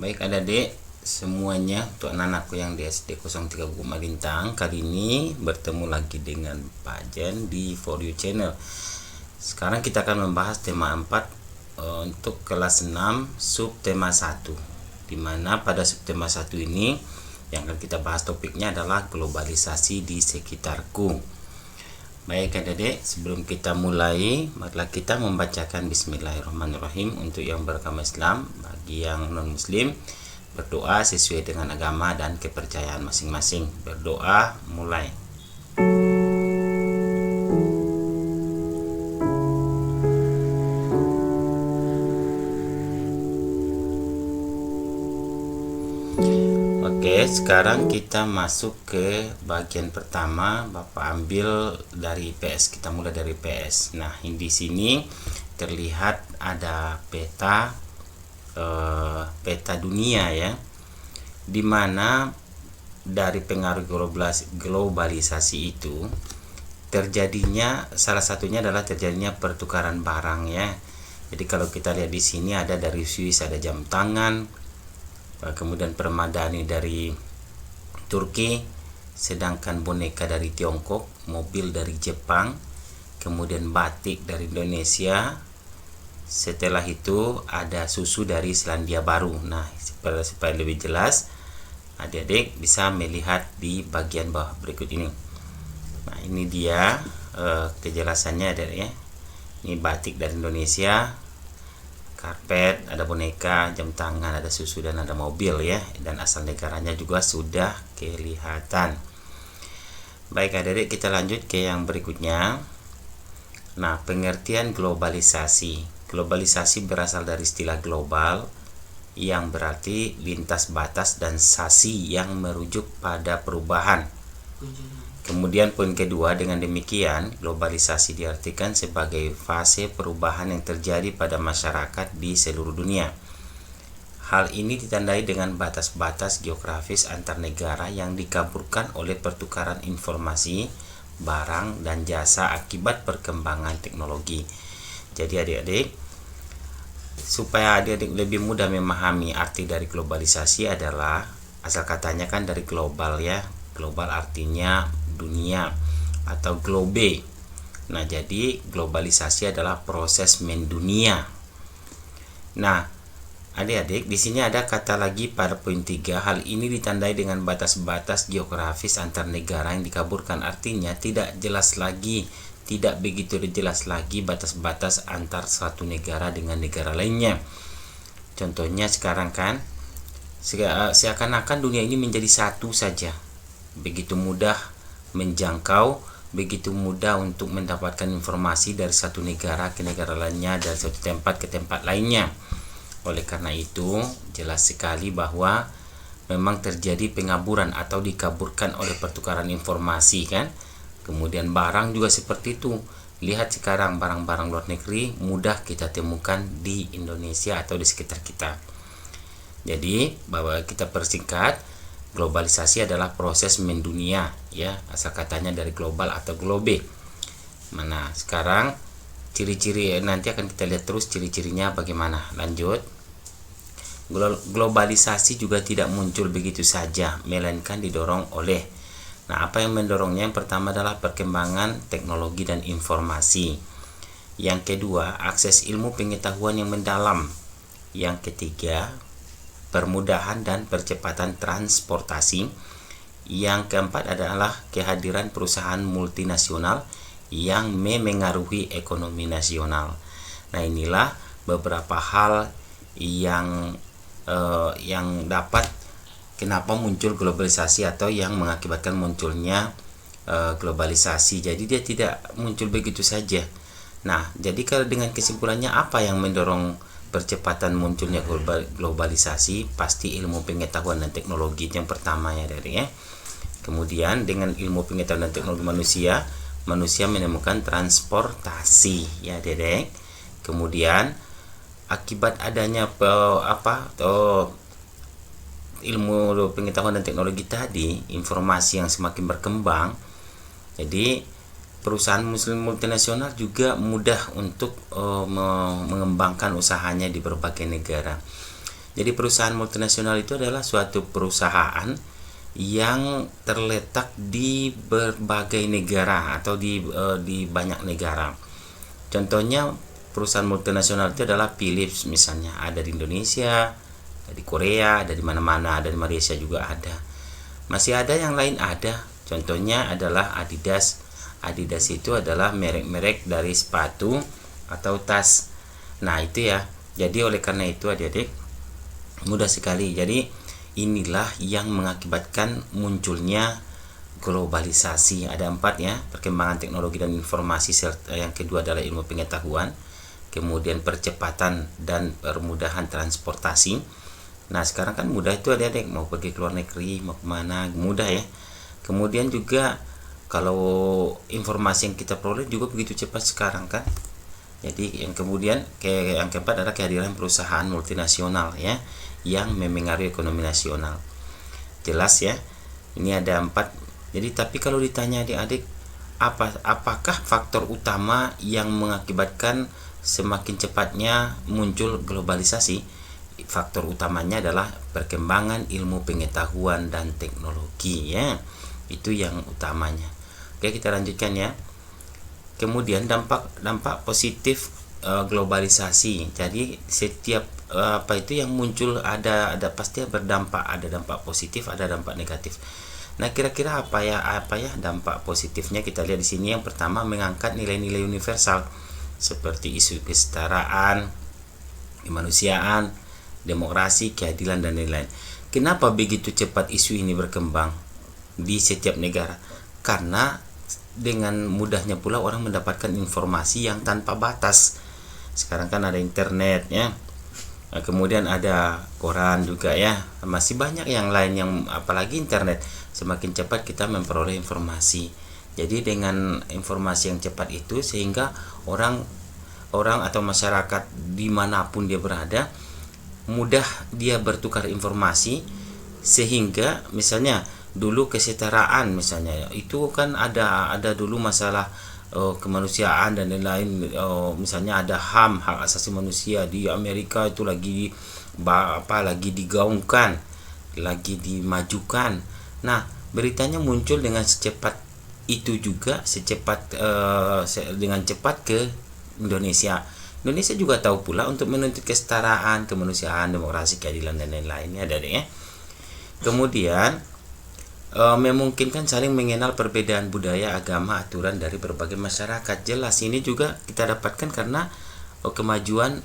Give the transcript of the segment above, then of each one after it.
Baik adik-adik semuanya, untuk anak-anakku yang di SD 03 Guma Lintang, kali ini bertemu lagi dengan Pak Jen di For You Channel. Sekarang kita akan membahas tema 4 untuk kelas 6 subtema 1, dimana pada subtema 1 ini yang akan kita bahas topiknya adalah globalisasi di sekitarku. Baik adik-adik, sebelum kita mulai, marilah kita membacakan Bismillahirrahmanirrahim untuk yang beragama Islam. Bagi yang non-muslim, berdoa sesuai dengan agama dan kepercayaan masing-masing. Berdoa, mulai. Oke, sekarang kita masuk ke bagian pertama. Bapak ambil dari PS. Kita mulai dari PS. Nah, di sini terlihat ada peta dunia ya, dimana dari pengaruh globalisasi itu terjadinya, salah satunya adalah terjadinya pertukaran barang ya. Jadi kalau kita lihat di sini ada dari Swiss ada jam tangan, kemudian permadani dari Turki, sedangkan boneka dari Tiongkok, mobil dari Jepang, kemudian batik dari Indonesia. Setelah itu ada susu dari Selandia Baru. Nah, supaya lebih jelas, adik-adik bisa melihat di bagian bawah berikut ini. Nah, ini dia kejelasannya ada ya. Ini batik dari Indonesia, karpet, ada boneka, jam tangan, ada susu, dan ada mobil ya, dan asal negaranya juga sudah kelihatan. Baik adik-adik, kita lanjut ke yang berikutnya. Nah, pengertian globalisasi. Globalisasi berasal dari istilah global yang berarti lintas batas dan sasi yang merujuk pada perubahan. Kemudian poin kedua, dengan demikian globalisasi diartikan sebagai fase perubahan yang terjadi pada masyarakat di seluruh dunia. Hal ini ditandai dengan batas-batas geografis antar negara yang dikaburkan oleh pertukaran informasi, barang, dan jasa akibat perkembangan teknologi. Jadi adik-adik, supaya adik-adik lebih mudah memahami arti dari globalisasi adalah, asal katanya kan dari global ya. Global artinya dunia atau globe. Nah, jadi globalisasi adalah proses mendunia. Nah, adik-adik, di sini ada kata lagi pada poin 3, hal ini ditandai dengan batas-batas geografis antar negara yang dikaburkan. Artinya tidak begitu jelas lagi batas-batas antar satu negara dengan negara lainnya. Contohnya sekarang kan seakan-akan dunia ini menjadi satu saja. Begitu mudah menjangkau, begitu mudah untuk mendapatkan informasi dari satu negara ke negara lainnya, dari satu tempat ke tempat lainnya. Oleh karena itu, jelas sekali bahwa memang terjadi pengaburan atau dikaburkan oleh pertukaran informasi kan. Kemudian barang juga seperti itu. Lihat sekarang barang-barang luar negeri mudah kita temukan di Indonesia atau di sekitar kita. Jadi, bahwa kita persingkat, globalisasi adalah proses mendunia ya, asal katanya dari global atau globe. Mana sekarang ciri-ciri, nanti akan kita lihat terus ciri-cirinya bagaimana. Lanjut. Globalisasi juga tidak muncul begitu saja, melainkan didorong oleh, nah apa yang mendorongnya? Yang pertama adalah perkembangan teknologi dan informasi. Yang kedua, akses ilmu pengetahuan yang mendalam. Yang ketiga, permudahan dan percepatan transportasi. Yang keempat adalah kehadiran perusahaan multinasional yang memengaruhi ekonomi nasional. Nah, inilah beberapa hal yang dapat kenapa muncul globalisasi atau yang mengakibatkan munculnya globalisasi. Jadi dia tidak muncul begitu saja. Nah, jadi kalau dengan kesimpulannya apa yang mendorong percepatan munculnya globalisasi? Pasti ilmu pengetahuan dan teknologi yang pertama ya dari ya. Kemudian dengan ilmu pengetahuan dan teknologi manusia menemukan transportasi ya dedek. Kemudian akibat adanya ilmu pengetahuan dan teknologi tadi, informasi yang semakin berkembang, jadi perusahaan multinasional juga mudah untuk mengembangkan usahanya di berbagai negara. Jadi perusahaan multinasional itu adalah suatu perusahaan yang terletak di berbagai negara atau di banyak negara. Contohnya perusahaan multinasional itu adalah Philips misalnya, ada di Indonesia, ada di Korea, ada di mana-mana, ada di Malaysia juga ada. Masih ada yang lain ada. Contohnya adalah Adidas. Adidas itu adalah merek-merek dari sepatu atau tas. Nah, itu ya. Jadi oleh karena itu adik-adik mudah sekali. Jadi inilah yang mengakibatkan munculnya globalisasi. Ada 4 ya, perkembangan teknologi dan informasi, serta yang kedua adalah ilmu pengetahuan, kemudian percepatan dan permudahan transportasi. Nah sekarang kan mudah itu adik-adik, mau pergi ke luar negeri, mau kemana, mudah ya. Kemudian juga kalau informasi yang kita peroleh juga begitu cepat sekarang kan. Jadi yang kemudian yang keempat adalah kehadiran perusahaan multinasional ya, yang memengaruhi ekonomi nasional. Jelas ya, ini ada 4. Jadi tapi kalau ditanya adik-adik, apakah faktor utama yang mengakibatkan semakin cepatnya muncul globalisasi? Faktor utamanya adalah perkembangan ilmu pengetahuan dan teknologi ya. Itu yang utamanya. Oke, kita lanjutkan ya. Kemudian dampak positif globalisasi. Jadi setiap apa itu yang muncul ada pasti berdampak, ada dampak positif, ada dampak negatif. Nah, kira-kira apa ya dampak positifnya? Kita lihat di sini. Yang pertama, mengangkat nilai-nilai universal seperti isu kesetaraan, kemanusiaan, demokrasi, keadilan dan lain-lain. Kenapa begitu cepat isu ini berkembang di setiap negara? Karena dengan mudahnya pula orang mendapatkan informasi yang tanpa batas. Sekarang kan ada internet ya. Kemudian ada koran juga ya. Masih banyak yang lain yang apalagi internet. Semakin cepat kita memperoleh informasi. Jadi dengan informasi yang cepat itu sehingga orang atau masyarakat dimanapun dia berada mudah dia bertukar informasi, sehingga misalnya dulu kesetaraan misalnya itu kan ada dulu masalah kemanusiaan dan lain-lain, misalnya ada hak asasi manusia di Amerika itu lagi digaungkan, lagi dimajukan. Nah, beritanya muncul dengan secepat itu juga, dengan cepat ke Indonesia. Indonesia juga tahu pula untuk menuntut kesetaraan, kemanusiaan, demokrasi, keadilan dan lain-lainnya dari ya. Kemudian memungkinkan saling mengenal perbedaan budaya, agama, aturan dari berbagai masyarakat. Jelas ini juga kita dapatkan karena kemajuan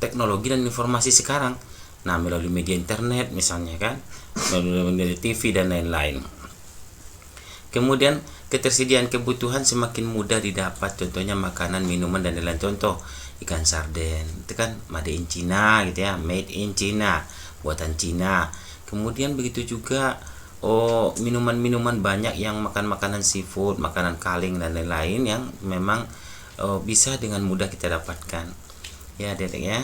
teknologi dan informasi sekarang. Nah, melalui media internet misalnya kan, melalui TV dan lain-lain. Kemudian ketersediaan kebutuhan semakin mudah didapat, contohnya makanan, minuman dan lain-lain. Contoh ikan sarden itu kan made in China gitu ya, made in China, buatan Cina. Kemudian begitu juga minuman-minuman banyak yang makanan seafood, makanan kaleng dan lain-lain yang memang bisa dengan mudah kita dapatkan ya dedek ya.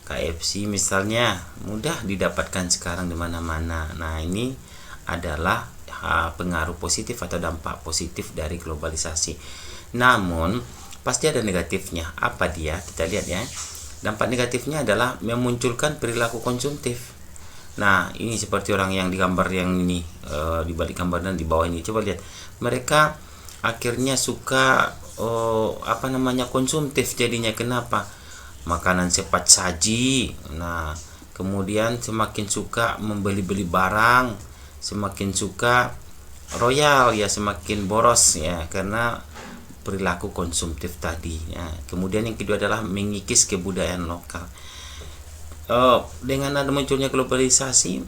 KFC misalnya mudah didapatkan sekarang di mana-mana. Nah, ini adalah pengaruh positif atau dampak positif dari globalisasi. Namun pasti ada negatifnya. Apa dia? Kita lihat ya. Dampak negatifnya adalah memunculkan perilaku konsumtif. Nah, ini seperti orang yang di gambar yang ini, di balik gambar dan di bawah ini. Coba lihat. Mereka akhirnya suka konsumtif jadinya. Kenapa? Makanan cepat saji. Nah, kemudian semakin suka membeli-beli barang, semakin suka royal ya, semakin boros ya, karena perilaku konsumtif tadi ya. Kemudian yang kedua adalah mengikis kebudayaan lokal. Dengan ada munculnya globalisasi,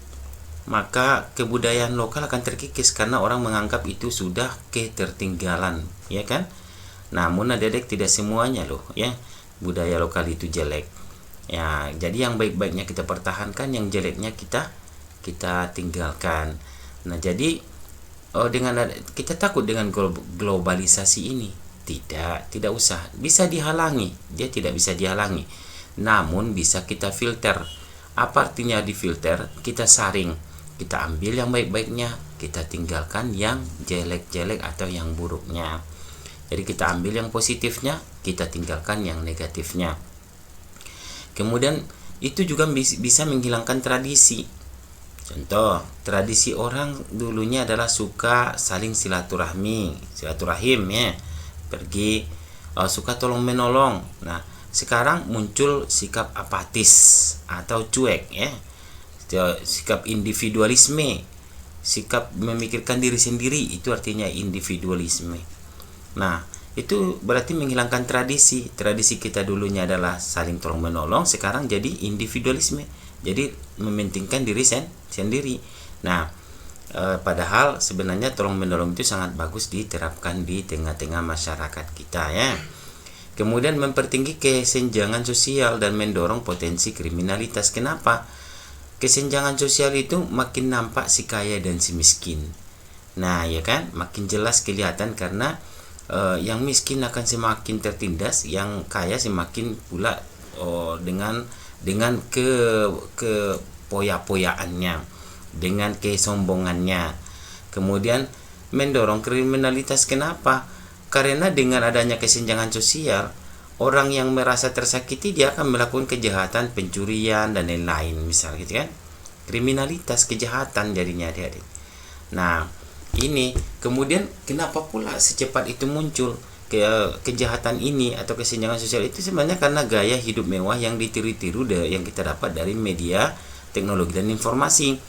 maka kebudayaan lokal akan terkikis karena orang menganggap itu sudah ketertinggalan ya kan. Namun adik-adik, tidak semuanya loh ya budaya lokal itu jelek ya. Jadi yang baik-baiknya kita pertahankan, yang jeleknya kita tinggalkan. Nah, jadi dengan kita takut dengan globalisasi ini? Tidak usah. Bisa dihalangi, dia tidak bisa dihalangi. Namun bisa kita filter. Apa artinya difilter? Kita saring, kita ambil yang baik-baiknya, kita tinggalkan yang jelek-jelek atau yang buruknya. Jadi kita ambil yang positifnya, kita tinggalkan yang negatifnya. Kemudian itu juga bisa menghilangkan tradisi. Contoh, tradisi orang dulunya adalah suka saling silaturahim ya, pergi suka tolong menolong. Nah, sekarang muncul sikap apatis atau cuek ya, sikap individualisme, sikap memikirkan diri sendiri, itu artinya individualisme. Nah, itu berarti menghilangkan tradisi. Tradisi kita dulunya adalah saling tolong menolong, sekarang jadi individualisme, jadi mementingkan diri sendiri. Nah, padahal sebenarnya tolong menolong itu sangat bagus diterapkan di tengah-tengah masyarakat kita ya. Kemudian mempertinggi kesenjangan sosial dan mendorong potensi kriminalitas. Kenapa? Kesenjangan sosial itu makin nampak si kaya dan si miskin. Nah, ya kan, makin jelas kelihatan karena yang miskin akan semakin tertindas, yang kaya semakin pula dengan kepoya-poyaannya, dengan kesombongannya. Kemudian mendorong kriminalitas. Kenapa? Karena dengan adanya kesenjangan sosial, orang yang merasa tersakiti dia akan melakukan kejahatan, pencurian dan lain-lain, misal gitu kan. Kriminalitas, kejahatan jadinya adik-adik. Nah, ini kemudian kenapa pula secepat itu muncul kejahatan ini atau kesenjangan sosial itu? Sebenarnya karena gaya hidup mewah yang ditiru-tiru yang kita dapat dari media, teknologi dan informasi.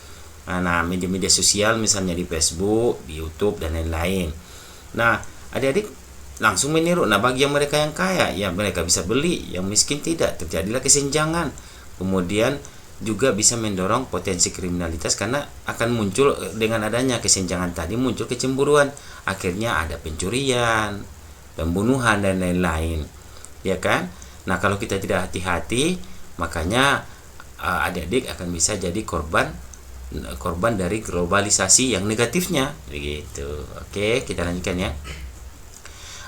Nah, media-media sosial misalnya di Facebook, di YouTube dan lain-lain. Nah, adik-adik langsung meniru. Nah, bagi yang mereka yang kaya, ya mereka bisa beli, yang miskin tidak, terjadilah kesenjangan. Kemudian juga bisa mendorong potensi kriminalitas karena akan muncul dengan adanya kesenjangan tadi, muncul kecemburuan, akhirnya ada pencurian, pembunuhan dan lain-lain, ya kan? Nah, kalau kita tidak hati-hati, makanya adik-adik akan bisa jadi korban dari globalisasi yang negatifnya, begitu. Oke, kita lanjutkan ya.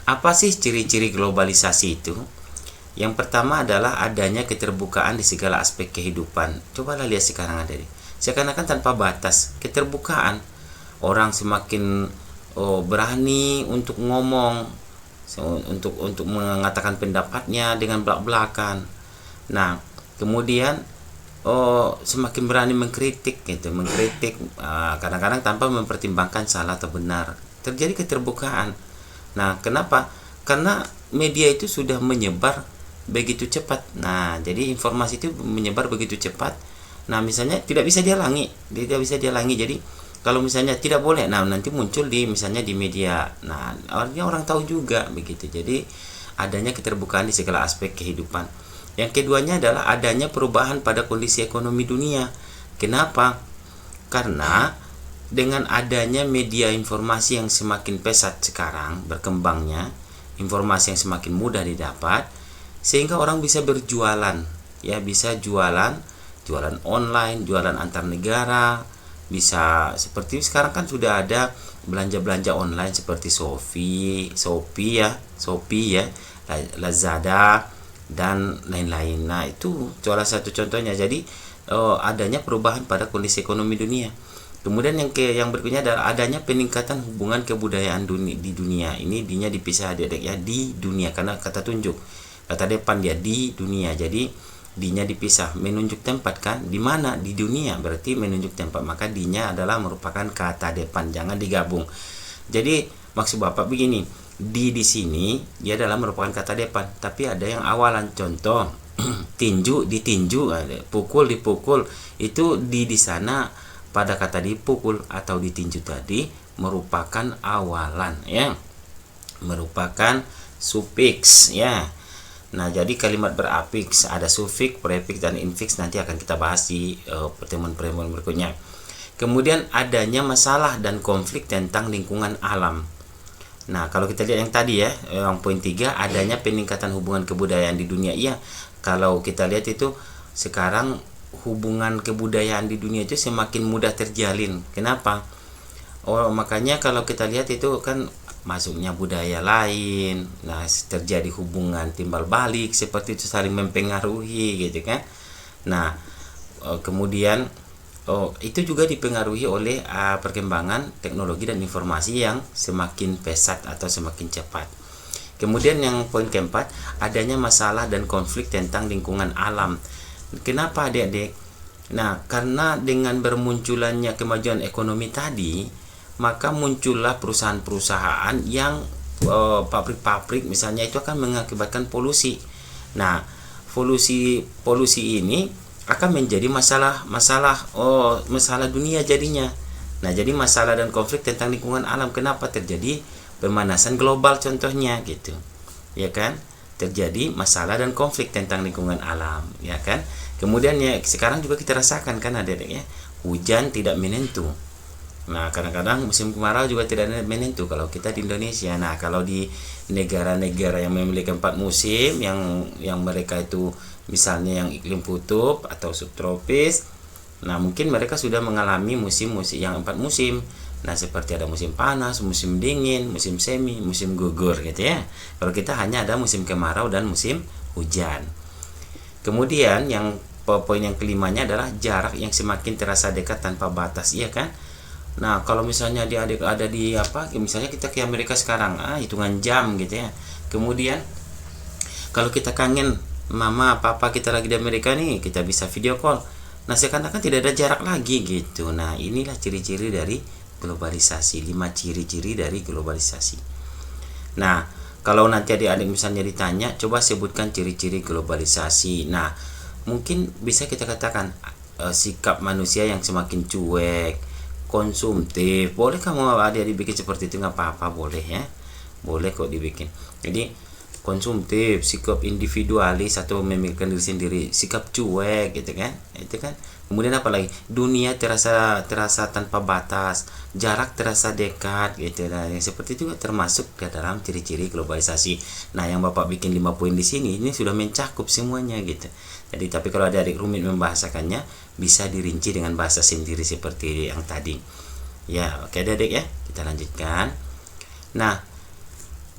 Apa sih ciri-ciri globalisasi itu? Yang pertama adalah adanya keterbukaan di segala aspek kehidupan. Cobalah lihat sekarang ada seakan-akan tanpa batas keterbukaan. Orang semakin berani untuk ngomong, untuk mengatakan pendapatnya dengan belak-belakan. Nah, kemudian semakin berani mengkritik gitu, kadang-kadang tanpa mempertimbangkan salah atau benar. Terjadi keterbukaan. Nah, kenapa? Karena media itu sudah menyebar begitu cepat. Nah, jadi informasi itu menyebar begitu cepat. Nah, misalnya tidak bisa dihalangi. Jadi kalau misalnya tidak boleh, nah nanti muncul misalnya di media. Nah, orang tahu juga begitu. Jadi adanya keterbukaan di segala aspek kehidupan. Yang keduanya adalah adanya perubahan pada kondisi ekonomi dunia. Kenapa? Karena dengan adanya media informasi yang semakin pesat sekarang berkembangnya, informasi yang semakin mudah didapat, sehingga orang bisa berjualan, ya, bisa jualan online, jualan antar negara, bisa seperti sekarang kan sudah ada belanja online seperti Shopee ya, Lazada dan lain-lain. Nah, itu salah satu contohnya. Jadi adanya perubahan pada kondisi ekonomi dunia. Kemudian yang berikutnya adalah adanya peningkatan hubungan kebudayaan di dunia. Ini dinya dipisah adik-adik ya, di dunia, karena kata tunjuk, kata depan dia di dunia. Jadi dinya dipisah, menunjuk tempat kan, di mana, di dunia, berarti menunjuk tempat, maka dinya adalah merupakan kata depan, jangan digabung. Jadi maksud Bapak begini, di sini dia adalah merupakan kata depan, tapi ada yang awalan. Contoh tinju, ditinju, pukul, dipukul, itu di sana pada kata dipukul atau ditinju tadi merupakan awalan ya, merupakan sufiks ya. Nah, jadi kalimat berafiks ada sufiks, prefiks dan infiks, nanti akan kita bahas di pertemuan-pertemuan berikutnya. Kemudian adanya masalah dan konflik tentang lingkungan alam. Nah, kalau kita lihat yang tadi ya, yang poin 3, adanya peningkatan hubungan kebudayaan di dunia. Iya, kalau kita lihat itu sekarang hubungan kebudayaan di dunia itu semakin mudah terjalin. Kenapa? Makanya kalau kita lihat itu kan masuknya budaya lain, nah terjadi hubungan timbal balik seperti itu, saling mempengaruhi gitu kan. Nah, kemudian itu juga dipengaruhi oleh perkembangan teknologi dan informasi yang semakin pesat atau semakin cepat. Kemudian yang poin keempat, adanya masalah dan konflik tentang lingkungan alam. Kenapa adik-adik? Nah, karena dengan bermunculannya kemajuan ekonomi tadi, maka muncullah perusahaan-perusahaan yang pabrik-pabrik misalnya itu akan mengakibatkan polusi. Nah, polusi ini akan menjadi masalah dunia jadinya. Nah, jadi masalah dan konflik tentang lingkungan alam. Kenapa terjadi pemanasan global contohnya gitu. Ya kan? Terjadi masalah dan konflik tentang lingkungan alam, ya kan? Kemudian ya sekarang juga kita rasakan kan adik-adik ya, hujan tidak menentu. Nah, kadang-kadang musim kemarau juga tidak menentu kalau kita di Indonesia. Nah, kalau di negara-negara yang memiliki 4 musim yang mereka itu misalnya yang iklim kutub atau subtropis, nah mungkin mereka sudah mengalami musim-musim yang 4 musim. Nah, seperti ada musim panas, musim dingin, musim semi, musim gugur gitu ya. Kalau kita hanya ada musim kemarau dan musim hujan. Kemudian yang poin yang kelimanya adalah jarak yang semakin terasa dekat tanpa batas, iya kan? Nah, kalau misalnya adik-adik ada di misalnya kita ke Amerika sekarang, hitungan jam gitu ya. Kemudian kalau kita kangen mama, papa kita lagi di Amerika nih, kita bisa video call. Nah, seakan-akan tidak ada jarak lagi gitu. Nah, inilah ciri-ciri dari globalisasi, 5 ciri-ciri dari globalisasi. Nah, kalau nanti adik-adik misalnya ditanya, coba sebutkan ciri-ciri globalisasi. Nah, mungkin bisa kita katakan sikap manusia yang semakin cuek, konsumtif. Boleh kamu adik-adik bikin seperti itu, nggak apa-apa, boleh ya. Boleh kok dibikin. Jadi konsumtif, sikap individualis atau memikirkan diri sendiri, sikap cuek gitu kan. Itu kan. Kemudian apa lagi? Dunia terasa tanpa batas, jarak terasa dekat gitu. Nah, yang seperti itu termasuk ke dalam ciri-ciri globalisasi. Nah, yang Bapak bikin 5 poin di sini ini sudah mencakup semuanya gitu. Jadi tapi kalau adik rumit membahasakannya, bisa dirinci dengan bahasa sendiri seperti yang tadi. Ya, oke adik ya. Kita lanjutkan. Nah,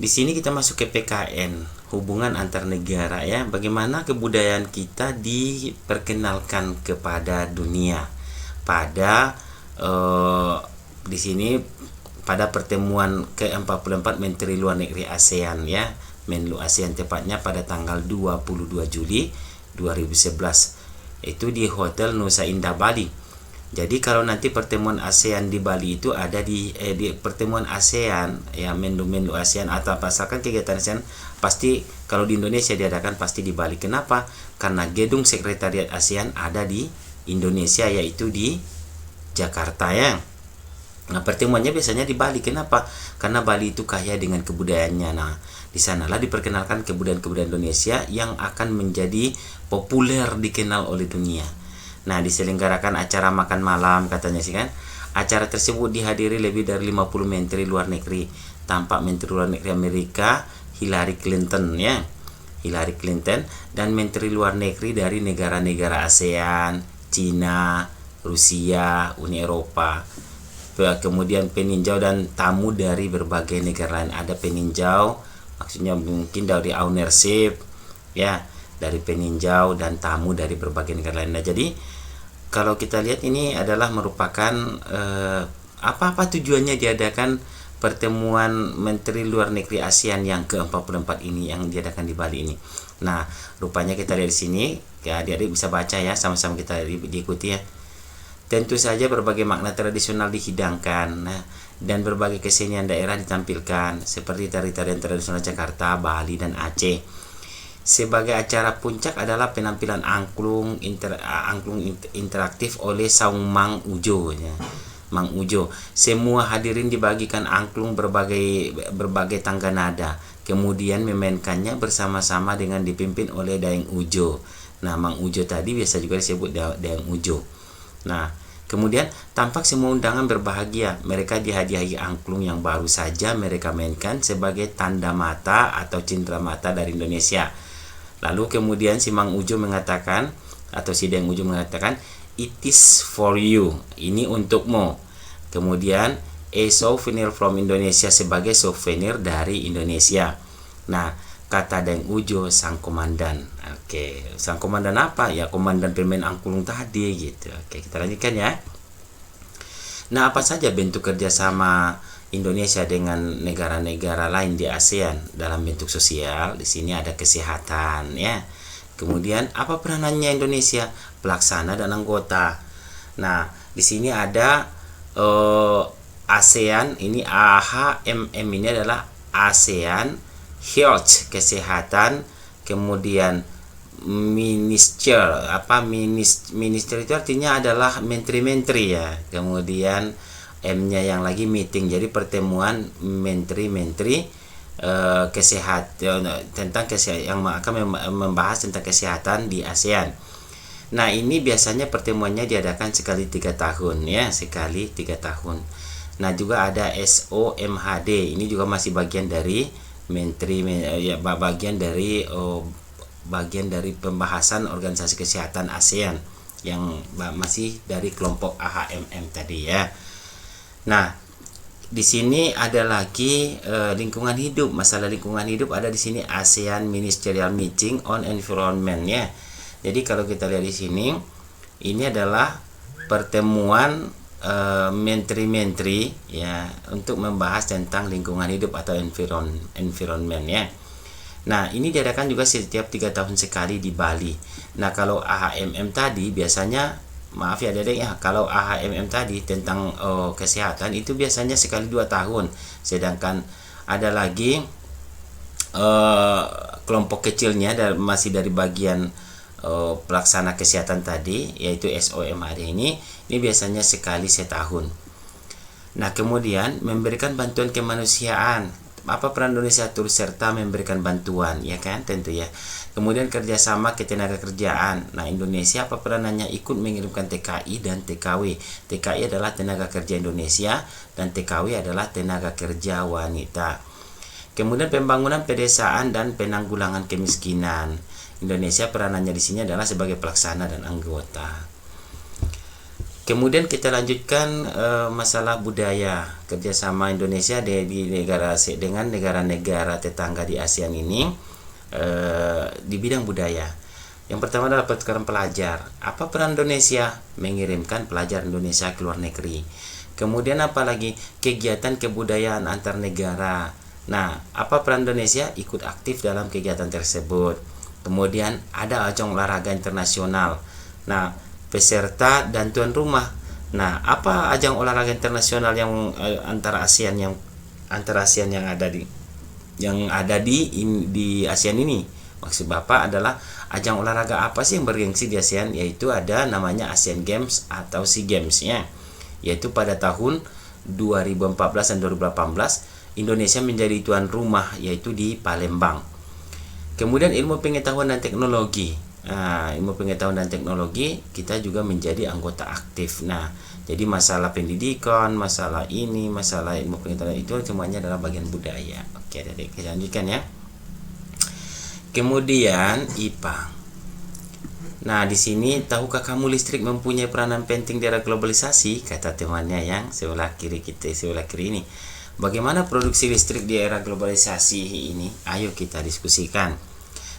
di sini kita masuk ke PKN, hubungan antar negara ya. Bagaimana kebudayaan kita diperkenalkan kepada dunia pada di sini pada pertemuan ke-44 Menteri Luar Negeri ASEAN ya. Menlu ASEAN tepatnya pada tanggal 22 Juli 2011. Itu di Hotel Nusa Indah Bali. Jadi kalau nanti pertemuan ASEAN di Bali itu ada di pertemuan ASEAN ya, Menlu ASEAN atau asalkan kegiatan ASEAN pasti kalau di Indonesia diadakan pasti di Bali. Kenapa? Karena gedung sekretariat ASEAN ada di Indonesia, yaitu di Jakarta ya. Nah, pertemuannya biasanya di Bali. Kenapa? Karena Bali itu kaya dengan kebudayaannya. Nah, di sanalah diperkenalkan kebudayaan-kebudayaan Indonesia yang akan menjadi populer, dikenal oleh dunia. Nah, diselenggarakan acara makan malam katanya sih kan. Acara tersebut dihadiri lebih dari 50 menteri luar negeri. Tampak menteri luar negeri Amerika, Hillary Clinton ya. Hillary Clinton dan menteri luar negeri dari negara-negara ASEAN, Cina, Rusia, Uni Eropa. Kemudian peninjau dan tamu dari berbagai negara lain. Ada peninjau, maksudnya mungkin dari ownership ya, dari peninjau dan tamu dari berbagai negara lain. Nah, jadi kalau kita lihat ini adalah merupakan apa tujuannya diadakan pertemuan Menteri Luar Negeri ASEAN yang ke-44 ini yang diadakan di Bali ini. Nah, rupanya kita lihat di sini, ya adik-adik bisa baca ya, sama-sama kita diikuti ya. Tentu saja berbagai makna tradisional dihidangkan, nah, dan berbagai kesenian daerah ditampilkan seperti tari-tarian tradisional Jakarta, Bali, dan Aceh. Sebagai acara puncak adalah penampilan angklung interaktif oleh Saung Mang Ujo ya. Mang Ujo. Semua hadirin dibagikan angklung berbagai tangga nada. Kemudian memainkannya bersama-sama dengan dipimpin oleh Daeng Ujo. Nah, Mang Ujo tadi biasa juga disebut Daeng Ujo. Nah, kemudian tampak semua undangan berbahagia. Mereka dihadiahi angklung yang baru saja mereka mainkan sebagai tanda mata atau cindera mata dari Indonesia. Lalu kemudian si Mang Ujo mengatakan, atau si Daeng Ujo mengatakan, it is for you, ini untukmu. Kemudian a souvenir from Indonesia, sebagai souvenir dari Indonesia. Nah, kata Daeng Ujo, sang komandan. Oke, sang komandan apa? Ya, komandan pemain angklung tadi gitu. Oke, kita lanjutkan ya. Nah, apa saja bentuk kerjasama Indonesia dengan negara-negara lain di ASEAN dalam bentuk sosial? Di sini ada kesehatan ya. Kemudian apa peranannya Indonesia? Pelaksana dan anggota. Nah, di sini ada ASEAN, ini AHMM ini adalah ASEAN Health, kesehatan, kemudian minister, minister itu artinya adalah menteri-menteri ya. Kemudian M-nya yang lagi meeting, jadi pertemuan menteri-menteri kesehatan, tentang kesehatan, yang akan membahas tentang kesehatan di ASEAN. Nah, ini biasanya pertemuannya diadakan sekali 3 tahun ya, sekali 3 tahun. Nah, juga ada SOMHD, ini juga masih bagian dari menteri ya, bagian dari pembahasan organisasi kesehatan ASEAN yang masih dari kelompok AHMM tadi ya. Nah, di sini ada lagi lingkungan hidup. Masalah lingkungan hidup ada di sini ASEAN Ministerial Meeting on Environment ya. Jadi kalau kita lihat di sini, ini adalah pertemuan menteri-menteri ya untuk membahas tentang lingkungan hidup atau environment ya. Nah, ini diadakan juga setiap 3 tahun sekali di Bali. Nah, kalau AHMM tadi biasanya, maaf ya Dedek ya, kalau AHMM tadi tentang kesehatan itu biasanya sekali 2 tahun. Sedangkan ada lagi kelompok kecilnya masih dari bagian pelaksana kesehatan tadi, yaitu SOMHD ini biasanya sekali setahun. Nah, kemudian memberikan bantuan kemanusiaan. Apa peran Indonesia? Turut serta memberikan bantuan, ya kan, tentu ya. Kemudian kerjasama ketenaga kerjaan. Nah, Indonesia apa peranannya? Ikut mengirimkan TKI dan TKW. TKI adalah tenaga kerja Indonesia dan TKW adalah tenaga kerja wanita. Kemudian pembangunan pedesaan dan penanggulangan kemiskinan. Indonesia peranannya di sini adalah sebagai pelaksana dan anggota. Kemudian kita lanjutkan masalah budaya, kerjasama Indonesia di negara dengan negara-negara tetangga di ASEAN ini di bidang budaya. Yang pertama adalah pertukaran pelajar. Apa peran Indonesia? Mengirimkan pelajar Indonesia ke luar negeri. Kemudian apalagi kegiatan kebudayaan antar negara. Nah, apa peran Indonesia? Ikut aktif dalam kegiatan tersebut. Kemudian ada ajang olahraga internasional. Nah, peserta dan tuan rumah. Nah, apa ajang olahraga internasional yang antara ASEAN yang ada di ASEAN ini? Maksud Bapak adalah ajang olahraga apa sih yang bergengsi di ASEAN? Yaitu ada namanya Asian Games atau SEA Games ya. Yaitu pada tahun 2014 dan 2018 Indonesia menjadi tuan rumah, yaitu di Palembang. Kemudian ilmu pengetahuan dan teknologi. Nah, ilmu pengetahuan dan teknologi kita juga menjadi anggota aktif. Nah, jadi masalah pendidikan, masalah ilmu pengetahuan itu semuanya adalah bagian budaya. Oke, Adik, kita lanjutkan ya. Kemudian IPA. Nah, di sini tahukah kamu listrik mempunyai peranan penting di era globalisasi? Kata temannya yang sebelah kiri ini. Bagaimana produksi listrik di era globalisasi ini? Ayo kita diskusikan.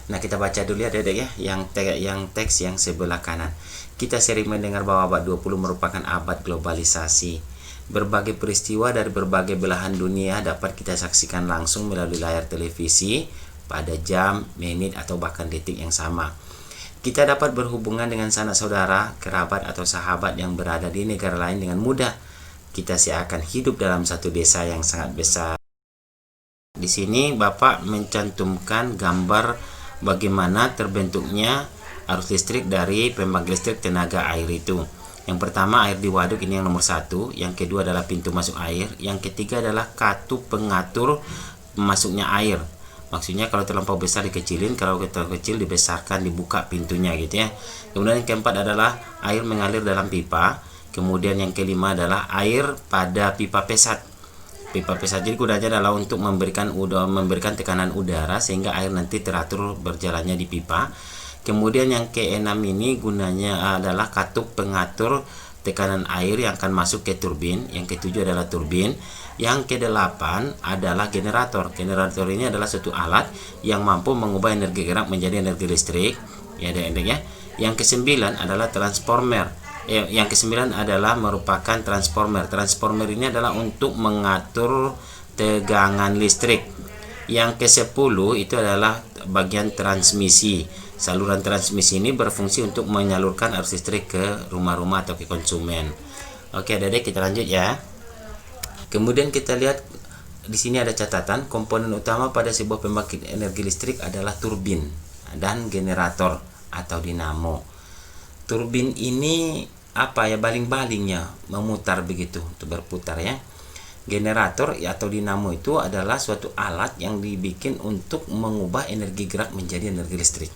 Nah, kita baca dulu ya Dedek ya, yang teks yang sebelah kanan. Kita sering mendengar bahwa abad 20 merupakan abad globalisasi. Berbagai peristiwa dari berbagai belahan dunia dapat kita saksikan langsung melalui layar televisi pada jam, menit, atau bahkan detik yang sama. Kita dapat berhubungan dengan sanak saudara, kerabat, atau sahabat yang berada di negara lain dengan mudah. Kita seakan hidup dalam satu desa yang sangat besar. Di sini Bapak mencantumkan gambar bagaimana terbentuknya arus listrik dari pembangkit listrik tenaga air itu. Yang pertama, air di waduk, ini yang nomor 1. Yang kedua adalah pintu masuk air. Yang ketiga adalah katup pengatur masuknya air. Maksudnya kalau terlampau besar dikecilin, kalau terlalu kecil dibesarkan, dibuka pintunya gitu ya. Kemudian yang keempat adalah air mengalir dalam pipa. Kemudian yang kelima adalah air pada pipa pesat. Pipa pesat jadi gunanya adalah untuk memberikan tekanan udara sehingga air nanti teratur berjalannya di pipa. Kemudian yang keenam ini gunanya adalah katup pengatur tekanan air yang akan masuk ke turbin. Yang ketujuh adalah turbin. Yang kedelapan adalah generator. Generator ini adalah suatu alat yang mampu mengubah energi gerak menjadi energi listrik. Ya, ya. Yang kesembilan adalah transformer. Yang kesembilan adalah merupakan transformer. Transformer ini adalah untuk mengatur tegangan listrik. Yang ke-10 itu adalah bagian transmisi. Saluran transmisi ini berfungsi untuk menyalurkan arus listrik ke rumah-rumah atau ke konsumen. Oke, Adik-adik, kita lanjut ya. Kemudian kita lihat di sini ada catatan, komponen utama pada sebuah pembangkit energi listrik adalah turbin dan generator atau dinamo. Turbin ini apa ya, baling-balingnya memutar begitu untuk berputar ya. Generator atau dinamo itu adalah suatu alat yang dibikin untuk mengubah energi gerak menjadi energi listrik.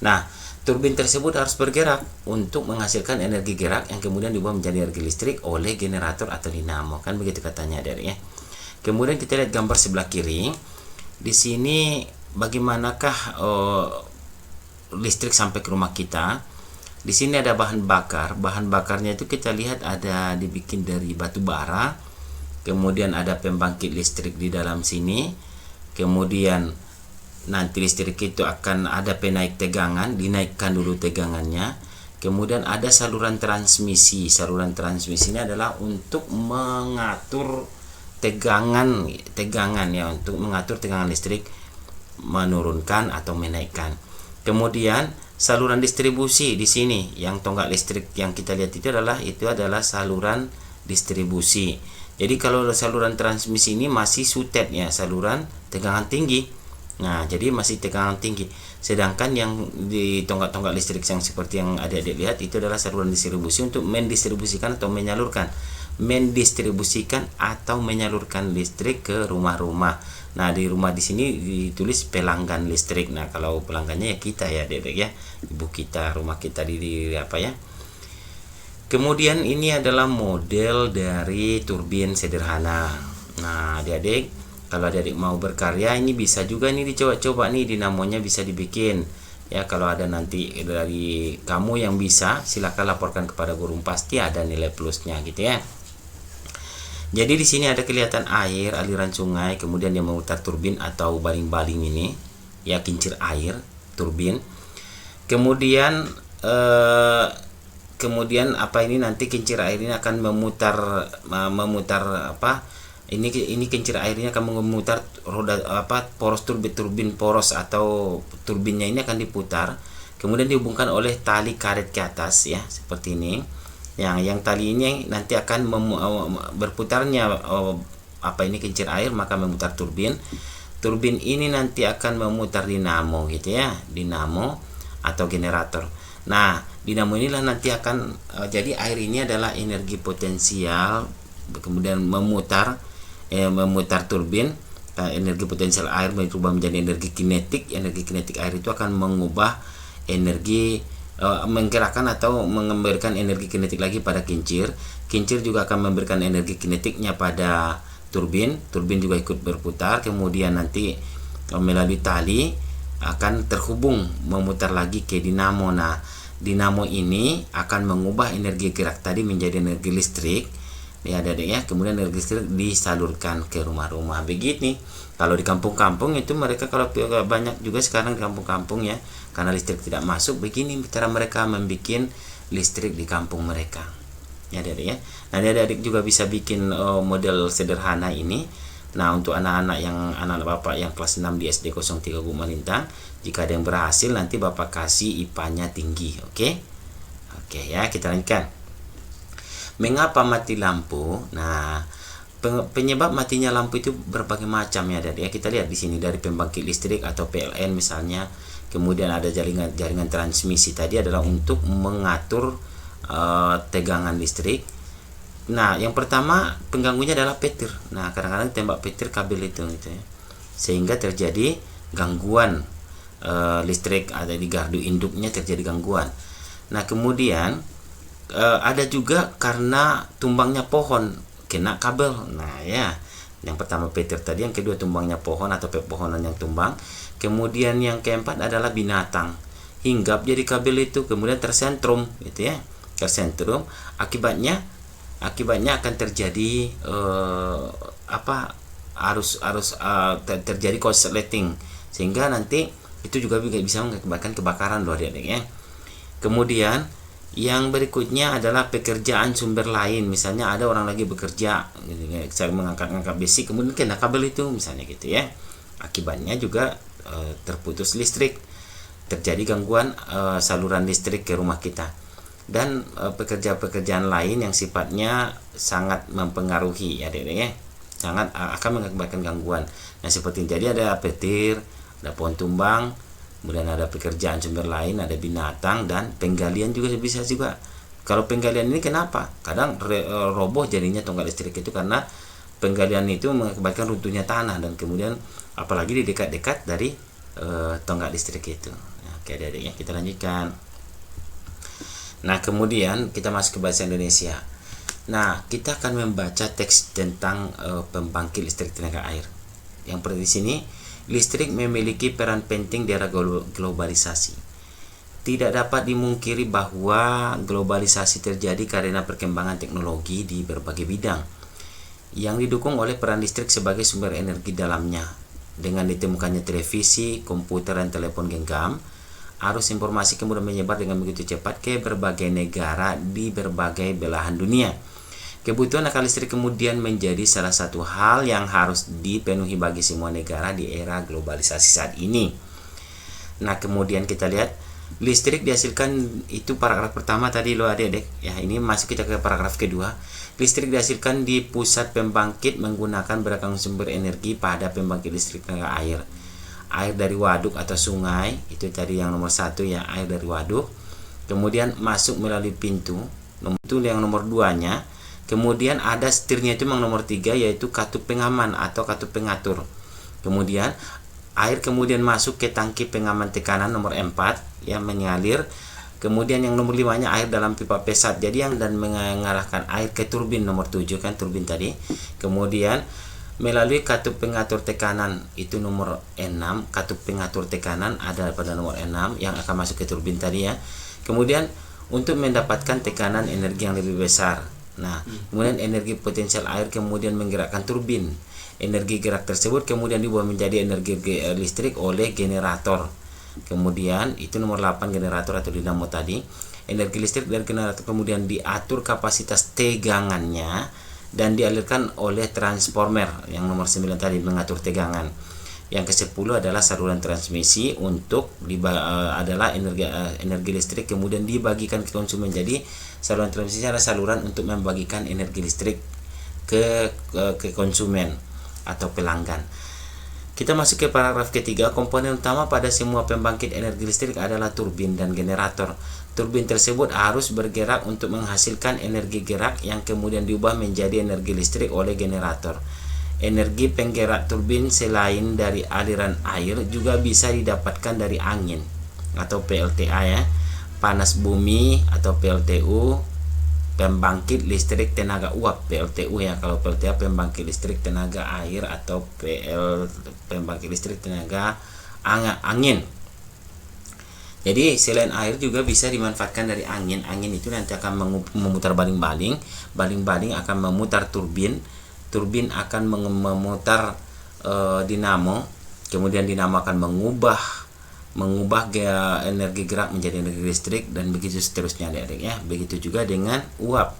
Nah, turbin tersebut harus bergerak untuk menghasilkan energi gerak yang kemudian diubah menjadi energi listrik oleh generator atau dinamo, kan begitu katanya dari ya. Kemudian kita lihat gambar sebelah kiri. Di sini bagaimanakah listrik sampai ke rumah kita? Di sini ada bahan bakar. Bahan bakarnya itu kita lihat ada dibikin dari batu bara. Kemudian ada pembangkit listrik di dalam sini. Kemudian nanti listrik itu akan ada penaik tegangan, dinaikkan dulu tegangannya. Kemudian ada saluran transmisi. Saluran transmisi ini adalah untuk mengatur tegangan ya, untuk mengatur tegangan listrik, menurunkan atau menaikkan. Kemudian saluran distribusi di sini, yang tonggak listrik yang kita lihat itu adalah saluran distribusi. Jadi kalau saluran transmisi ini masih sutet ya, saluran tegangan tinggi. Nah, jadi masih tegangan tinggi. Sedangkan yang di tonggak-tonggak listrik yang seperti yang adik-adik lihat itu adalah saluran distribusi untuk mendistribusikan atau menyalurkan listrik ke rumah-rumah. Nah, di rumah di sini ditulis pelanggan listrik. Nah, kalau pelanggannya ya kita ya, adik-adik ya, ibu kita, rumah kita di apa ya. Kemudian ini adalah model dari turbin sederhana. Nah, adik-adik, kalau adik-adik mau berkarya, ini bisa juga nih dicoba-coba nih, dinamonya bisa dibikin. Ya, kalau ada nanti dari kamu yang bisa, silakan laporkan kepada guru, pasti ada nilai plusnya gitu ya. Jadi di sini ada kelihatan air, aliran sungai, kemudian dia memutar turbin atau baling-baling ini, ya, kincir air, turbin. Kemudian apa ini, nanti kincir air ini akan memutar apa? Ini kincir airnya akan memutar roda apa, poros turbin poros atau turbinnya ini akan diputar, kemudian dihubungkan oleh tali karet ke atas ya, seperti ini. Yang tali ini nanti akan berputarnya apa ini kincir air, maka memutar turbin. Turbin ini nanti akan memutar dinamo gitu ya, dinamo atau generator. Nah, dinamo inilah nanti akan jadi air ini adalah energi potensial, kemudian memutar turbin. Energi potensial air berubah menjadi energi kinetik. Energi kinetik air itu akan mengubah energi, menggerakkan atau memberikan energi kinetik lagi pada kincir. Kincir juga akan memberikan energi kinetiknya pada turbin. Turbin juga ikut berputar, kemudian nanti melalui tali akan terhubung memutar lagi ke dinamo. Nah, dinamo ini akan mengubah energi gerak tadi menjadi energi listrik ya, adik-adik ya. Kemudian energi listrik disalurkan ke rumah-rumah begini. Kalau di kampung-kampung itu mereka, kalau banyak juga sekarang di kampung-kampung ya, karena listrik tidak masuk, begini cara mereka membuat listrik di kampung mereka ya, adik-adik ya. Nah, adik-adik juga bisa bikin model sederhana ini. Nah, untuk anak bapak yang kelas 6 di SD 03 Guma Lintang, jika ada yang berhasil nanti bapak kasih IPA-nya tinggi. Oke ya, kita lanjutkan. Mengapa mati lampu? Nah, penyebab matinya lampu itu berbagai macam ya, ya. Kita lihat di sini dari pembangkit listrik atau PLN misalnya. Kemudian ada jaringan transmisi tadi adalah untuk mengatur tegangan listrik. Nah, yang pertama pengganggunya adalah petir. Nah, kadang-kadang tembak petir kabel itu gitu ya, sehingga terjadi gangguan listrik, ada di gardu induknya terjadi gangguan. Nah, kemudian ada juga karena tumbangnya pohon kena kabel. Nah ya, yang pertama petir tadi, yang kedua tumbangnya pohon atau pepohonan yang tumbang, kemudian yang keempat adalah binatang hinggap jadi kabel itu, kemudian tersentrum gitu ya, tersentrum. Akibatnya akan terjadi terjadi korsleting, sehingga nanti itu juga bisa mengakibatkan kebakaran loh adik-adik ya. Kemudian yang berikutnya adalah pekerjaan sumber lain. Misalnya ada orang lagi bekerja, saya mengangkat besi, kemudian kena kabel itu misalnya gitu ya. Akibatnya juga terputus listrik, terjadi gangguan saluran listrik ke rumah kita, dan pekerjaan-pekerjaan lain yang sifatnya sangat mempengaruhi ya adik-adik ya, sangat akan mengakibatkan gangguan. Nah seperti jadi ada petir, ada pohon tumbang, kemudian ada pekerjaan sumber lain, ada binatang, dan penggalian juga bisa juga. Kalau penggalian ini kenapa kadang roboh jadinya tonggak listrik itu, karena penggalian itu mengakibatkan runtuhnya tanah, dan kemudian apalagi di dekat-dekat dari tonggak listrik itu. Nah, oke adik-adik ya, kita lanjutkan. Nah kemudian kita masuk ke bahasa Indonesia. Nah kita akan membaca teks tentang pembangkit listrik tenaga air. Yang seperti di sini, listrik memiliki peran penting di era globalisasi. Tidak dapat dimungkiri bahwa globalisasi terjadi karena perkembangan teknologi di berbagai bidang yang didukung oleh peran listrik sebagai sumber energi dalamnya. Dengan ditemukannya televisi, komputer, dan telepon genggam, arus informasi kemudian menyebar dengan begitu cepat ke berbagai negara di berbagai belahan dunia. Kebutuhan akan listrik kemudian menjadi salah satu hal yang harus dipenuhi bagi semua negara di era globalisasi saat ini. Nah kemudian kita lihat listrik dihasilkan, itu paragraf pertama tadi loh adik-adik ya. Ini masuk kita ke paragraf kedua. Listrik dihasilkan di pusat pembangkit menggunakan beragam sumber energi pada pembangkit listrik tenaga air. Air dari waduk atau sungai, itu tadi yang nomor 1 ya, air dari waduk. Kemudian masuk melalui pintu, itu yang nomor 2-nya. Kemudian ada setirnya, itu yang nomor 3, yaitu katup pengaman atau katup pengatur. Kemudian air kemudian masuk ke tangki pengaman tekanan nomor 4 yang mengalir. Kemudian yang nomor 5-nya air dalam pipa pesat, jadi yang dan mengarahkan air ke turbin nomor 7 kan, turbin tadi. Kemudian melalui katup pengatur tekanan, itu nomor 6, katup pengatur tekanan ada pada nomor 6 yang akan masuk ke turbin tadi ya. Kemudian untuk mendapatkan tekanan energi yang lebih besar. Nah kemudian energi potensial air kemudian menggerakkan turbin. Energi gerak tersebut kemudian diubah menjadi energi listrik oleh generator. Kemudian itu nomor 8, generator atau dinamo tadi. Energi listrik dari generator kemudian diatur kapasitas tegangannya dan dialirkan oleh transformer yang nomor 9 tadi, mengatur tegangan. Yang ke-10 adalah saluran transmisi untuk adalah energi listrik kemudian dibagikan ke konsumen. Jadi saluran transmisi adalah saluran untuk membagikan energi listrik ke konsumen atau pelanggan. Kita masuk ke paragraf ketiga. Komponen utama pada semua pembangkit energi listrik adalah turbin dan generator. Turbin tersebut harus bergerak untuk menghasilkan energi gerak yang kemudian diubah menjadi energi listrik oleh generator. Energi penggerak turbin selain dari aliran air juga bisa didapatkan dari angin atau PLTA ya, panas bumi atau PLTU, pembangkit listrik tenaga uap PLTU ya. Kalau PLTA pembangkit listrik tenaga air, atau pembangkit listrik tenaga angin. Jadi selain air juga bisa dimanfaatkan dari angin. Angin itu nanti akan memutar baling-baling, baling-baling akan memutar turbin, turbin akan memutar dinamo, kemudian dinamo akan mengubah energi gerak menjadi energi listrik, dan begitu seterusnya adik-adik ya. Begitu juga dengan uap.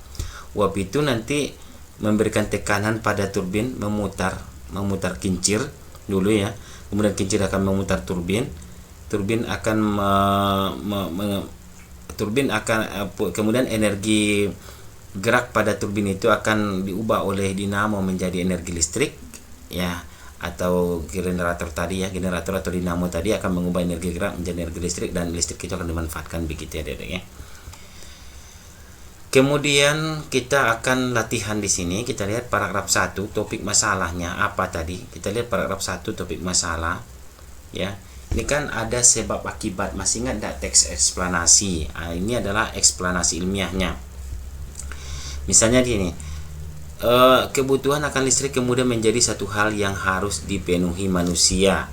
Uap itu nanti memberikan tekanan pada turbin, memutar kincir dulu ya. Kemudian kincir akan memutar turbin. Turbin akan kemudian energi gerak pada turbin itu akan diubah oleh dinamo menjadi energi listrik ya, atau generator tadi ya, generator atau dinamo tadi akan mengubah energi gerak menjadi energi listrik, dan listrik itu akan dimanfaatkan begitu ya adik-adik ya. Kemudian kita akan latihan di sini. Kita lihat paragraf 1, topik masalahnya apa tadi. Kita lihat paragraf 1, topik masalah ya. Ini kan ada sebab akibat, masih ingat enggak teks eksplanasi? Nah, ini adalah eksplanasi ilmiahnya. Misalnya gini, kebutuhan akan listrik kemudian menjadi satu hal yang harus dipenuhi manusia.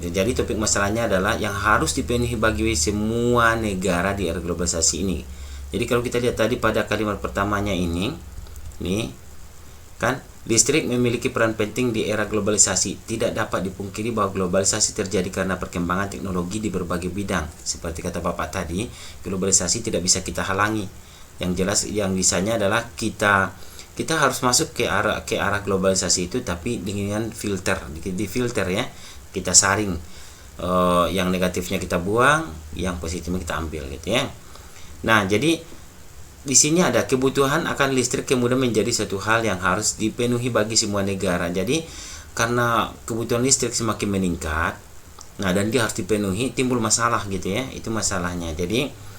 Jadi topik masalahnya adalah yang harus dipenuhi bagi semua negara di era globalisasi ini. Jadi kalau kita lihat tadi pada kalimat pertamanya ini kan, listrik memiliki peran penting di era globalisasi. Tidak dapat dipungkiri bahwa globalisasi terjadi karena perkembangan teknologi di berbagai bidang. Seperti kata Bapak tadi, globalisasi tidak bisa kita halangi. Yang jelas yang bisanya adalah kita kita harus masuk ke arah globalisasi itu, tapi dengan filter, di filter ya, kita saring, yang negatifnya kita buang, yang positifnya kita ambil gitu ya. Nah, jadi di sini ada kebutuhan akan listrik kemudian menjadi suatu hal yang harus dipenuhi bagi semua negara. Jadi karena kebutuhan listrik semakin meningkat, nah dan dia harus dipenuhi, timbul masalah gitu ya, itu masalahnya. Jadi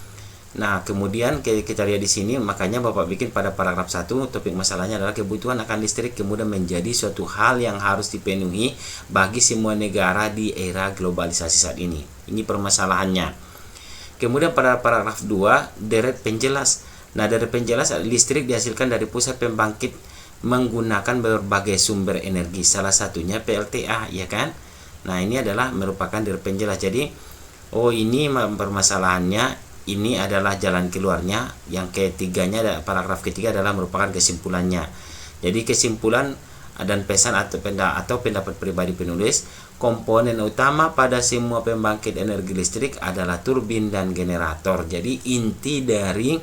nah kemudian kita lihat di sini, makanya Bapak bikin pada paragraf 1 topik masalahnya adalah kebutuhan akan listrik kemudian menjadi suatu hal yang harus dipenuhi bagi semua negara di era globalisasi saat ini. Ini permasalahannya. Kemudian pada paragraf 2 deret penjelas. Nah, dari penjelas listrik dihasilkan dari pusat pembangkit menggunakan berbagai sumber energi, salah satunya PLTA, ya kan? Nah, ini adalah merupakan deret penjelas. Jadi ini permasalahannya, ini adalah jalan keluarnya. Yang ketiganya, paragraf ketiga adalah merupakan kesimpulannya. Jadi kesimpulan dan pesan atau pendapat pribadi penulis, komponen utama pada semua pembangkit energi listrik adalah turbin dan generator. Jadi inti dari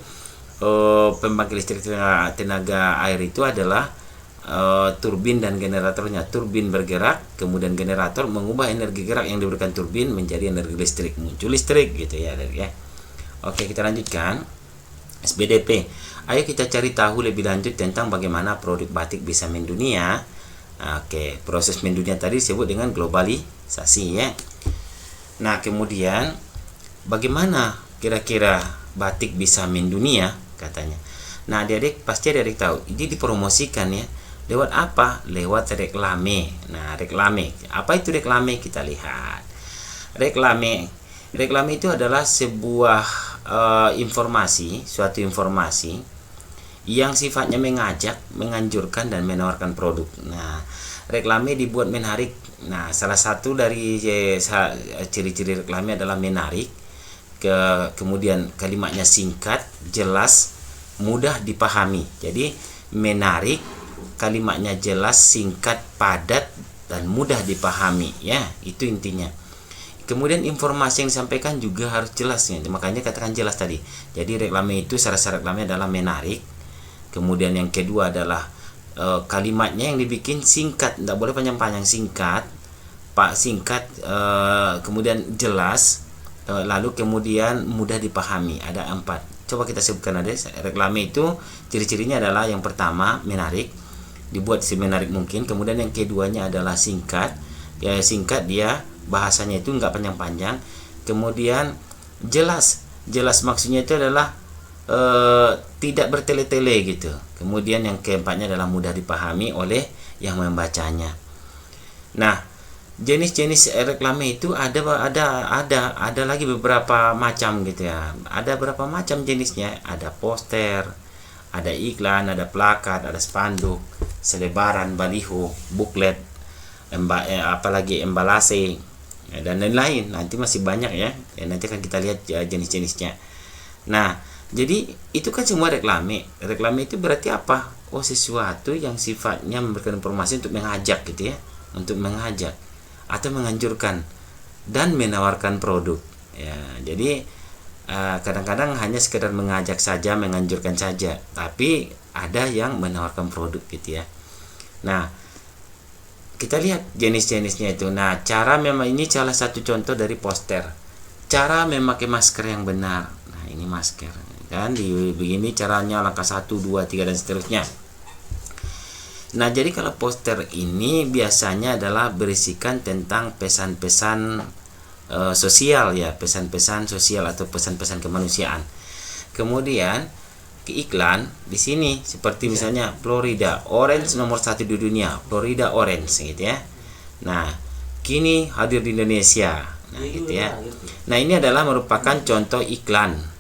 pembangkit listrik tenaga air itu adalah turbin dan generatornya. Turbin bergerak, kemudian generator mengubah energi gerak yang diberikan turbin menjadi energi listrik, muncul listrik gitu ya. Oke, kita lanjutkan. SBDP. Ayo kita cari tahu lebih lanjut tentang bagaimana produk batik bisa mendunia. Oke, proses mendunia tadi disebut dengan globalisasi ya. Nah, kemudian bagaimana kira-kira batik bisa mendunia katanya. Nah, adik-adik pasti adik tahu, ini dipromosikan ya. Lewat apa? Lewat reklame. Nah, reklame. Apa itu reklame? Kita lihat. Reklame itu adalah sebuah suatu informasi yang sifatnya mengajak, menganjurkan dan menawarkan produk. Nah, reklame dibuat menarik. Nah, salah satu dari ciri-ciri reklame adalah menarik. Kemudian kalimatnya singkat, jelas, mudah dipahami. Jadi menarik, kalimatnya jelas, singkat, padat dan mudah dipahami ya, itu intinya. Kemudian informasi yang disampaikan juga harus jelas ya. Makanya katakan jelas tadi. Jadi reklame itu, syarat-syarat reklame adalah menarik. Kemudian yang kedua adalah kalimatnya yang dibikin singkat, tidak boleh panjang-panjang, singkat, kemudian jelas, lalu kemudian mudah dipahami. Ada 4. Coba kita sebutkan ada. Reklame itu ciri-cirinya adalah yang pertama menarik, dibuat semenarik mungkin. Kemudian yang keduanya adalah singkat. Ya, singkat dia bahasanya itu enggak panjang-panjang. Kemudian jelas maksudnya itu adalah tidak bertele-tele gitu. Kemudian yang keempatnya adalah mudah dipahami oleh yang membacanya. Nah, jenis-jenis reklame itu ada lagi beberapa macam gitu ya. Ada berapa macam jenisnya? Ada poster, ada iklan, ada plakat, ada spanduk, selebaran, baliho, buklet, apalagi embalase dan lain-lain. Nanti masih banyak ya. Nanti akan kita lihat jenis-jenisnya. Nah, jadi itu kan semua reklame. Reklame itu berarti apa? Sesuatu yang sifatnya memberikan informasi untuk mengajak gitu ya, untuk mengajak atau menganjurkan dan menawarkan produk ya. Jadi kadang-kadang hanya sekedar mengajak saja, menganjurkan saja, tapi ada yang menawarkan produk gitu ya. Nah, kita lihat jenis-jenisnya itu. Nah, cara memang ini salah satu contoh dari poster. Cara memakai masker yang benar. Nah, ini masker kan begini caranya, langkah 1, 2, 3 dan seterusnya. Nah, jadi kalau poster ini biasanya adalah berisikan tentang pesan-pesan sosial ya, pesan-pesan sosial atau pesan-pesan kemanusiaan. Kemudian ke iklan di sini seperti misalnya Florida Orange nomor 1 di dunia, Florida Orange gitu ya. Nah, kini hadir di Indonesia. Nah, gitu ya. Nah, ini adalah merupakan contoh iklan.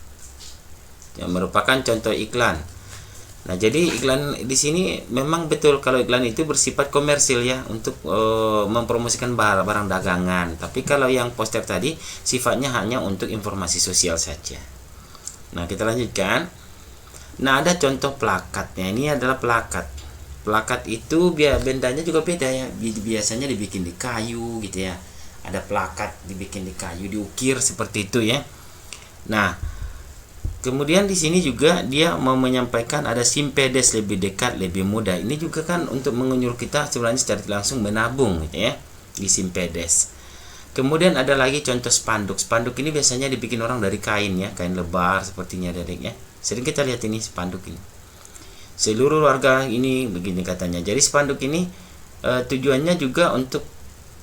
Nah, jadi iklan di sini memang betul kalau iklan itu bersifat komersil ya, untuk mempromosikan barang dagangan. Tapi kalau yang poster tadi sifatnya hanya untuk informasi sosial saja. Nah, kita lanjutkan. Nah, ada contoh plakatnya. Ini adalah plakat. Plakat itu bendanya juga beda ya. Biasanya dibikin di kayu gitu ya. Ada plakat dibikin di kayu, diukir seperti itu ya. Nah, Kemudian di sini juga dia mau menyampaikan ada simpedes, lebih dekat, lebih mudah. Ini juga kan untuk menyuruh kita sebenarnya secara langsung menabung gitu ya di simpedes. Kemudian ada lagi contoh spanduk. Spanduk ini biasanya dibikin orang dari kain ya, kain lebar sepertinya Dedek ya. Sering kita lihat ini spanduk ini. Seluruh warga ini begini katanya. Jadi spanduk ini tujuannya juga untuk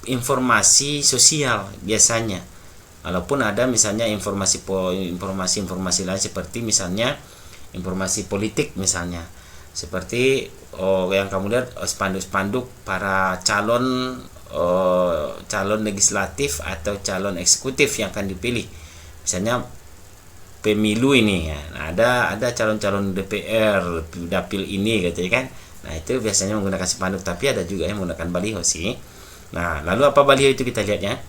informasi sosial biasanya. Walaupun ada misalnya informasi lain seperti misalnya informasi politik misalnya. Seperti yang kamu lihat spanduk-spanduk para calon legislatif atau calon eksekutif yang akan dipilih. Misalnya pemilu ini ya. Nah, ada calon-calon DPR, dapil ini katanya kan. Nah, itu biasanya menggunakan spanduk, tapi ada juga yang menggunakan baliho sih. Nah, lalu apa baliho itu kita lihat ya.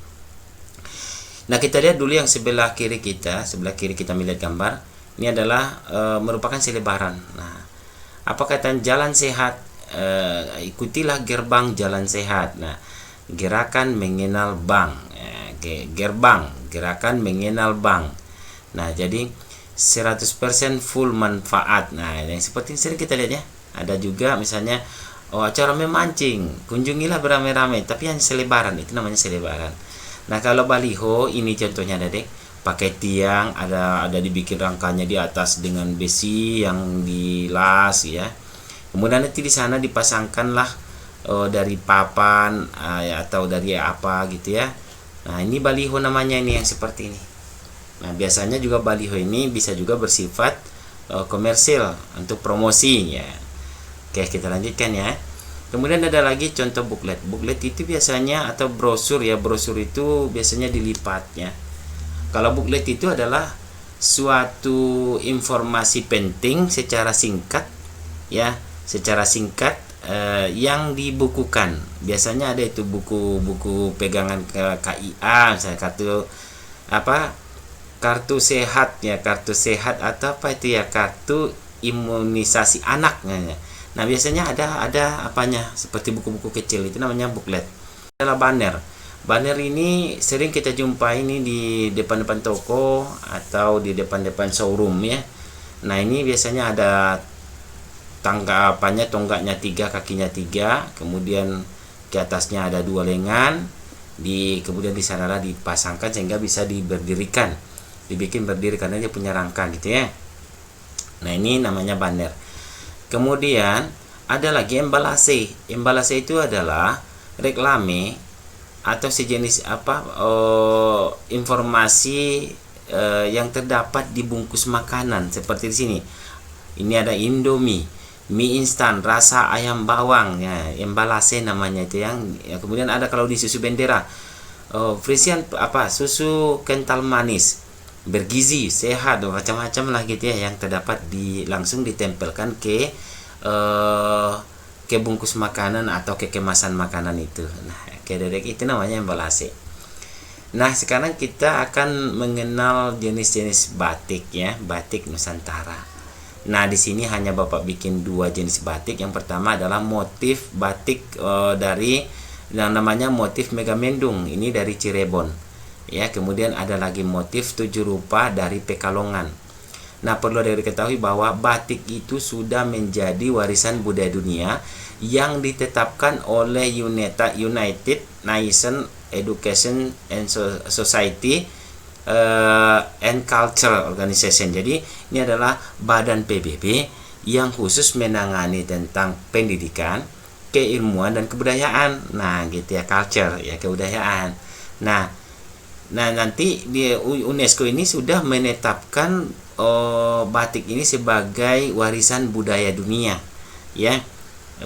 Nah, kita lihat dulu yang sebelah kiri kita melihat gambar. Ini adalah merupakan selebaran. Nah, apa kata jalan sehat? Ikutilah gerbang jalan sehat. Nah, gerakan mengenal bank. Gerbang, gerakan mengenal bank. Nah, jadi 100% full manfaat. Nah, yang seperti ini sering kita lihat ya. Ada juga misalnya acara memancing, kunjungilah beramai-ramai, tapi hanya selebaran, itu namanya selebaran. Nah, kalau baliho ini contohnya Dedek, pakai tiang, ada dibikin rangkanya di atas dengan besi yang dilas ya. Kemudian nanti di sana dipasangkanlah dari papan atau dari apa gitu ya. Nah, ini baliho namanya ini yang seperti ini. Nah, biasanya juga baliho ini bisa juga bersifat komersil untuk promosi ya. Oke, kita lanjutkan ya. Kemudian ada lagi contoh booklet. Booklet itu biasanya atau brosur ya, brosur itu biasanya dilipat ya. Kalau booklet itu adalah suatu informasi penting secara singkat ya, yang dibukukan. Biasanya ada itu buku-buku pegangan ke KIA, misalnya kartu sehat ya, kartu sehat atau apa itu ya, kartu imunisasi anak ya. Nah, biasanya ada apanya seperti buku-buku kecil, itu namanya booklet. Adalah banner. Banner ini sering kita jumpai ini di depan-depan toko atau di depan-depan showroom ya. Nah, ini biasanya ada tonggaknya 3, kakinya 3, kemudian di atasnya ada 2 lengan, kemudian di sanalah dipasangkan sehingga bisa dibikin berdiri karena dia punya rangka gitu ya. Nah, ini namanya banner. Kemudian ada lagi embalase. Embalase itu adalah reklame atau sejenis informasi yang terdapat di bungkus makanan seperti di sini. Ini ada Indomie, mie instan, rasa ayam bawang ya, embalase namanya itu yang ya. Kemudian ada kalau di susu Bendera, frisian susu kental manis, bergizi, sehat, macam-macam lah gitu ya, yang terdapat langsung ditempelkan ke bungkus makanan atau ke kemasan makanan itu. Nah, Dedek itu namanya embalase. Nah, sekarang kita akan mengenal jenis-jenis batik ya, batik Nusantara. Nah, di sini hanya Bapak bikin 2 jenis batik. Yang pertama adalah motif batik dari yang namanya motif Megamendung, ini dari Cirebon. Ya, kemudian ada lagi motif 7 rupa dari Pekalongan. Nah, perlu diketahui bahwa batik itu sudah menjadi warisan budaya dunia yang ditetapkan oleh United Nations Education and Society and Culture Organization. Jadi, ini adalah badan PBB yang khusus menangani tentang pendidikan, keilmuan dan kebudayaan. Nah, gitu ya, culture ya, kebudayaan. Nah, nanti di UNESCO ini sudah menetapkan batik ini sebagai warisan budaya dunia ya,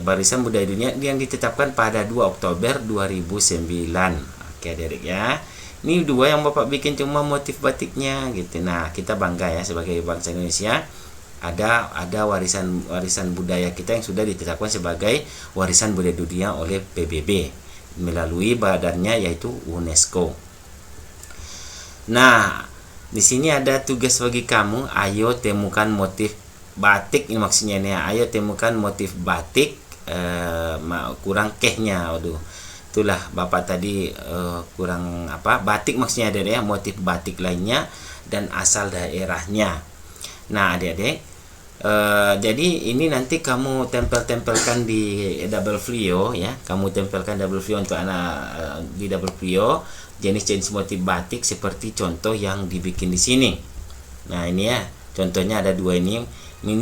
warisan budaya dunia yang ditetapkan pada 2 Oktober 2009. Oke Dedek ya, ini 2 yang Bapak bikin cuma motif batiknya gitu. Nah, kita bangga ya sebagai bangsa Indonesia ada warisan budaya kita yang sudah ditetapkan sebagai warisan budaya dunia oleh PBB melalui badannya yaitu UNESCO. Nah, di sini ada tugas bagi kamu. Ayo temukan motif batik. Ini maksudnya nih, ayo temukan motif batik kurang kehnya. Waduh, itulah Bapak tadi kurang batik maksudnya ada ya, motif batik lainnya dan asal daerahnya. Nah adik-adik, jadi ini nanti kamu tempelkan di double folio ya, kamu tempelkan double folio untuk anak di double folio jenis-jenis motif batik seperti contoh yang dibikin di sini. Nah ini ya, contohnya ada dua ini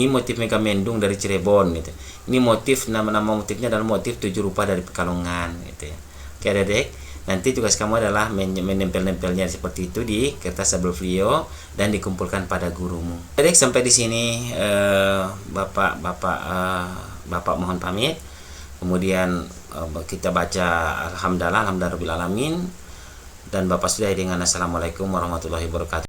motif Megamendung dari Cirebon gitu. Ini motif, nama-nama motifnya adalah motif 7 rupa dari Pekalongan gitu ya. Oke adik-adik, nanti tugas kamu adalah menempel-nempelnya seperti itu di kertas double folio dan dikumpulkan pada gurumu. Adik, sampai di sini Bapak mohon pamit. Kemudian kita baca alhamdulillah rabbil alamin, dan Bapak sudah dengan assalamualaikum warahmatullahi wabarakatuh.